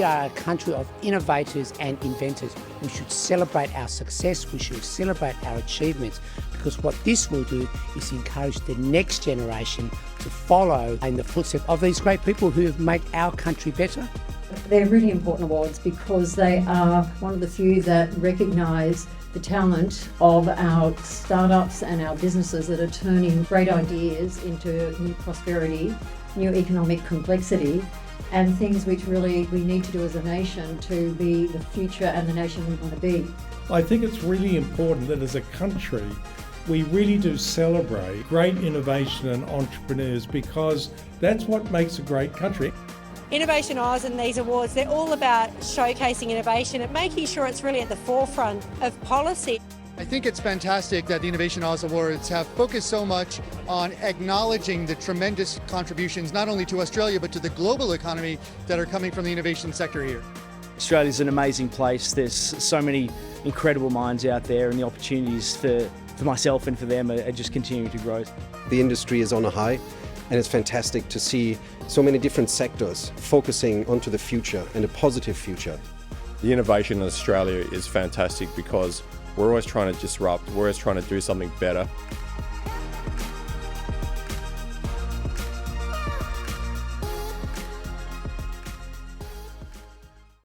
are a country of innovators and inventors. We should celebrate our success, we should celebrate our achievements, because what this will do is encourage the next generation to follow in the footsteps of these great people who have made our country better. They're really important awards because they are one of the few that recognise the talent of our startups and our businesses that are turning great ideas into new prosperity, new economic complexity, and things which really we need to do as a nation to be the future and the nation we want to be. I think it's really important that as a country we really do celebrate great innovation and entrepreneurs, because that's what makes a great country. InnovationAus and these awards, they're all about showcasing innovation and making sure it's really at the forefront of policy. I think it's fantastic that the InnovationAus Awards have focused so much on acknowledging the tremendous contributions not only to Australia but to the global economy that are coming from the innovation sector here. Australia's an amazing place. There's so many incredible minds out there, and the opportunities for myself and for them are just continuing to grow. The industry is on a high, and it's fantastic to see so many different sectors focusing onto the future and a positive future. The innovation in Australia is fantastic because we're always trying to disrupt, we're always trying to do something better.